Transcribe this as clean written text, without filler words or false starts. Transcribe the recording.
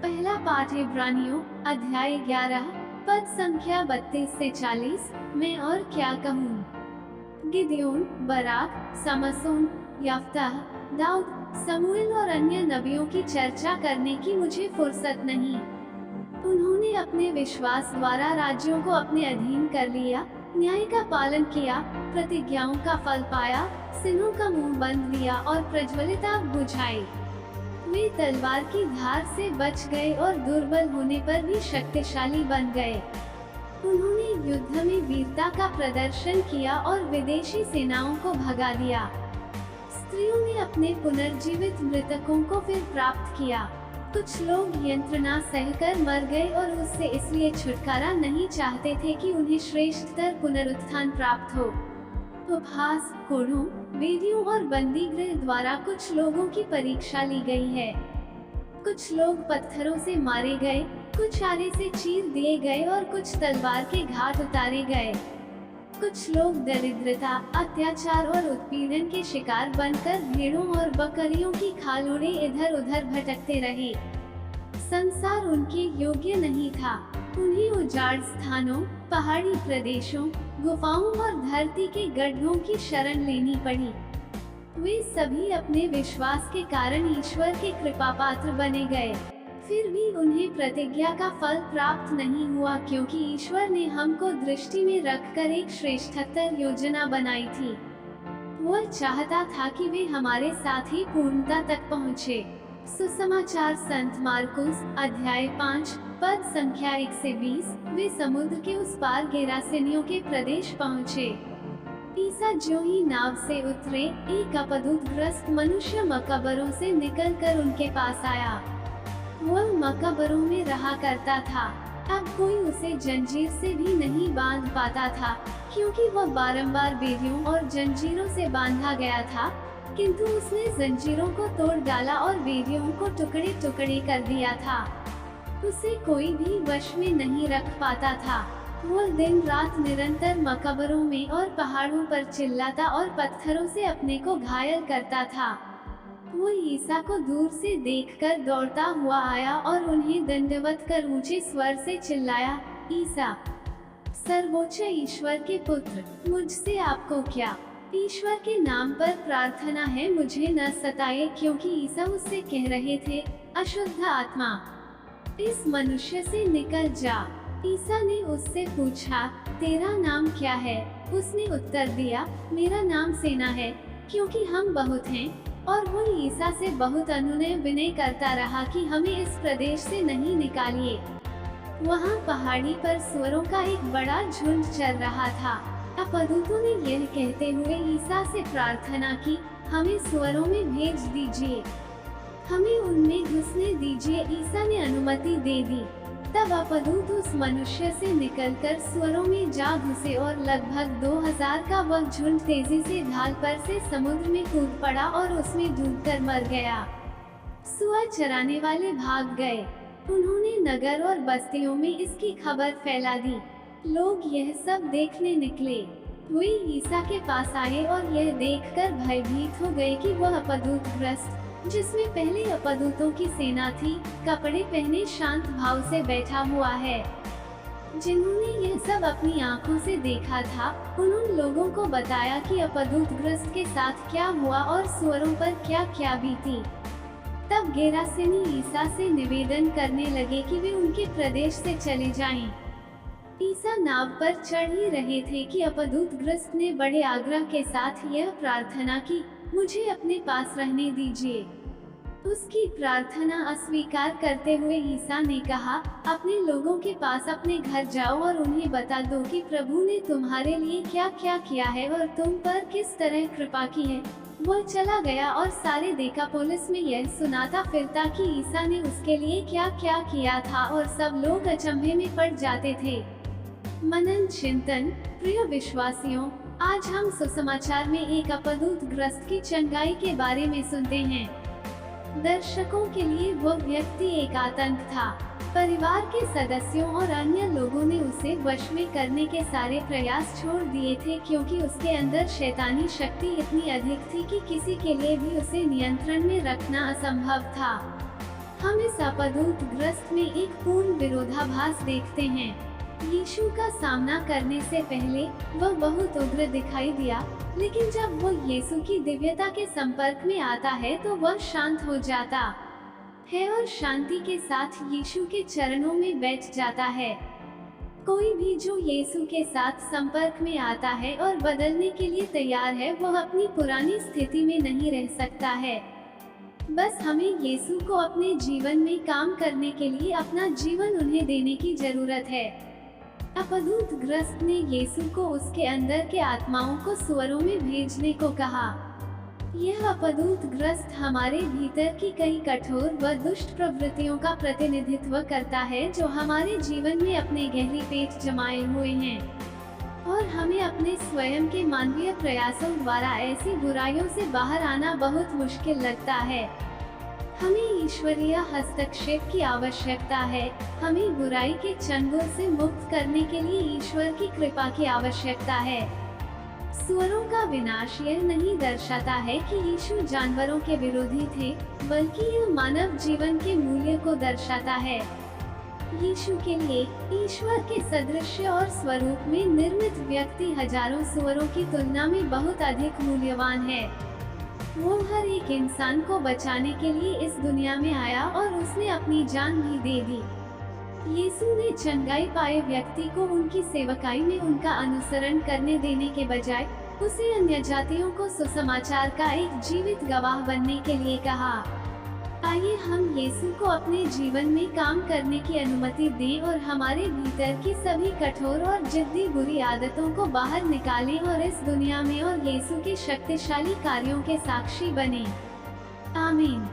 पहला पाठ इब्रानियों अध्याय 11 पद संख्या 32 से 40। मैं और क्या कहूँ। गिदयोन, बराक, समसोन, यफ्ताह, दाऊद, समूएल और अन्य नबियों की चर्चा करने की मुझे फुर्सत नहीं। उन्होंने अपने विश्वास द्वारा राज्यों को अपने अधीन कर लिया, न्याय का पालन किया, प्रतिज्ञाओं का फल पाया, सिनों का मुंह बंद लिया और प्रज्वलित आग बुझाई। वे तलवार की धार से बच गए और दुर्बल होने पर भी शक्तिशाली बन गए। उन्होंने युद्ध में वीरता का प्रदर्शन किया और विदेशी सेनाओं को भगा दिया। स्त्रियों ने अपने पुनर्जीवित मृतकों को फिर प्राप्त किया। कुछ लोग यंत्रणा सहकर मर गए और उससे इसलिए छुटकारा नहीं चाहते थे कि उन्हें श्रेष्ठतर पुनरुत्थान प्राप्त हो। उपहास, कोढ़ों, वेदियों और बंदीगृह द्वारा कुछ लोगों की परीक्षा ली गई है। कुछ लोग पत्थरों से मारे गए, कुछ आरे से चीर दिए गए और कुछ तलवार के घाट उतारे गए। कुछ लोग दरिद्रता, अत्याचार और उत्पीड़न के शिकार बनकर भेड़ों और बकरियों की खाल ओढ़े इधर उधर भटकते रहे। संसार उनके योग्य नहीं था। उन्हें उजाड़ स्थानों, पहाड़ी प्रदेशों, गुफाओं और धरती के गड्ढों की शरण लेनी पड़ी। वे सभी अपने विश्वास के कारण ईश्वर के कृपा पात्र बने गए। फिर भी उन्हें प्रतिज्ञा का फल प्राप्त नहीं हुआ, क्योंकि ईश्वर ने हमको दृष्टि में रखकर एक श्रेष्ठतर योजना बनाई थी। वह चाहता था कि वे हमारे साथ ही पूर्णता तक पहुँचे। सुसमाचार संत मार्कुस अध्याय 5 पद संख्या 1 से 20। वे समुद्र के उस पार गेरासेनियों के प्रदेश पहुँचे। ईसा जो ही नाव से उतरे, एक अपदूतग्रस्त मनुष्य मकबरों से निकलकर उनके पास आया। वह मकबरों में रहा करता था। अब कोई उसे जंजीर से भी नहीं बांध पाता था, क्योंकि वह बारंबार बेड़ियों और जंजीरों से बांधा गया था। किंतु उसने जंजीरों को तोड़ डाला और बेड़ियों को टुकड़े टुकड़े कर दिया था। उसे कोई भी वश में नहीं रख पाता था। वह दिन रात निरंतर मकबरों में और पहाड़ों पर चिल्लाता और पत्थरों से अपने को घायल करता था। वो ईसा को दूर से देखकर दौड़ता हुआ आया और उन्हें दंडवत कर ऊंचे स्वर से चिल्लाया, ईसा, सर्वोच्च ईश्वर के पुत्र, मुझसे आपको क्या? ईश्वर के नाम पर प्रार्थना है, मुझे न सताए। क्योंकि ईसा उससे कह रहे थे, अशुद्ध आत्मा, इस मनुष्य से निकल जा। ईसा ने उससे पूछा, तेरा नाम क्या है? उसने उत्तर दिया, मेरा नाम सेना है, क्योंकि हम बहुत हैं। और वो ईसा से बहुत अनुनय विनय करता रहा कि हमें इस प्रदेश से नहीं निकालिए। वहाँ पहाड़ी पर सुअरों का एक बड़ा झुंड चल रहा था। अपदूतों ने यह कहते हुए ईसा से प्रार्थना की, हमें सुअरों में भेज दीजिए, हमें उनमें घुसने दीजिए। ईसा ने अनुमति दे दी। तब अपदूत उस मनुष्य से निकलकर सुअरों में जा घुसे और लगभग 2000 का वह झुंड तेजी से ढाल पर से समुद्र में कूद पड़ा और उसमें डूबकर मर गया। सुअर चराने वाले भाग गए। उन्होंने नगर और बस्तियों में इसकी खबर फैला दी। लोग यह सब देखने निकले। वे ईसा के पास आए और यह देखकर भयभीत हो गए कि वह अपदूतग्रस्त, जिसमें पहले अपदूतों की सेना थी, कपड़े पहने शांत भाव से बैठा हुआ है। जिन्होंने यह सब अपनी आंखों से देखा था, उन्होंने लोगों को बताया कि अपदूतग्रस्त के साथ क्या हुआ और सुअरों पर क्या क्या बीती। तब गेरासेनी ईसा से निवेदन करने लगे कि वे उनके प्रदेश से चले जाएं। ईसा नाव पर चढ़ ही रहे थे कि अपदूतग्रस्त ने बड़े आग्रह के साथ यह प्रार्थना की, मुझे अपने पास रहने दीजिए। उसकी प्रार्थना अस्वीकार करते हुए ईसा ने कहा, अपने लोगों के पास अपने घर जाओ और उन्हें बता दो कि प्रभु ने तुम्हारे लिए क्या क्या किया है और तुम पर किस तरह कृपा की है। वह चला गया और सारे देकापोलिस में यह सुनाता फिरता कि ईसा ने उसके लिए क्या क्या किया था, और सब लोग अचंभे में पड़ जाते थे। मनन चिंतन। प्रिय विश्वासियों, आज हम सुसमाचार में एक अपदूतग्रस्त की चंगाई के बारे में सुनते हैं। दर्शकों के लिए वह व्यक्ति एक आतंक था। परिवार के सदस्यों और अन्य लोगों ने उसे वश में करने के सारे प्रयास छोड़ दिए थे, क्योंकि उसके अंदर शैतानी शक्ति इतनी अधिक थी कि किसी के लिए भी उसे नियंत्रण में रखना असंभव था। हम इस अपदूतग्रस्त में एक पूर्ण विरोधाभास देखते हैं। यीशु का सामना करने से पहले वह बहुत उग्र दिखाई दिया, लेकिन जब वो यीशु की दिव्यता के संपर्क में आता है तो वह शांत हो जाता है और शांति के साथ यीशु के चरणों में बैठ जाता है। कोई भी जो यीशु के साथ संपर्क में आता है और बदलने के लिए तैयार है, वह अपनी पुरानी स्थिति में नहीं रह सकता है। बस हमें यीशु को अपने जीवन में काम करने के लिए अपना जीवन उन्हें देने की जरूरत है। अपदूतग्रस्त ने यीशु को उसके अंदर के आत्माओं को सुअरों में भेजने को कहा। यह अपदूतग्रस्त हमारे भीतर की कई कठोर व दुष्ट प्रवृत्तियों का प्रतिनिधित्व करता है, जो हमारे जीवन में अपने गहरी पेट जमाए हुए हैं, और हमें अपने स्वयं के मानवीय प्रयासों द्वारा ऐसी बुराइयों से बाहर आना बहुत मुश्किल लगता है। हमें ईश्वरीय हस्तक्षेप की आवश्यकता है। हमें बुराई के चंगुल से मुक्त करने के लिए ईश्वर की कृपा की आवश्यकता है। सुअरों का विनाश यह नहीं दर्शाता है कि यीशु जानवरों के विरोधी थे, बल्कि यह मानव जीवन के मूल्य को दर्शाता है। यीशु के लिए ईश्वर के सदृश और स्वरूप में निर्मित व्यक्ति हजारों सुअरों की तुलना में बहुत अधिक मूल्यवान है। वो हर एक इंसान को बचाने के लिए इस दुनिया में आया और उसने अपनी जान भी दे दी। यीशु ने चंगाई पाए व्यक्ति को उनकी सेवकाई में उनका अनुसरण करने देने के बजाय उसे अन्य जातियों को सुसमाचार का एक जीवित गवाह बनने के लिए कहा। आइए हम यीशु को अपने जीवन में काम करने की अनुमति दें और हमारे भीतर की सभी कठोर और जिद्दी बुरी आदतों को बाहर निकालें और इस दुनिया में और यीशु के शक्तिशाली कार्यों के साक्षी बनें। आमीन।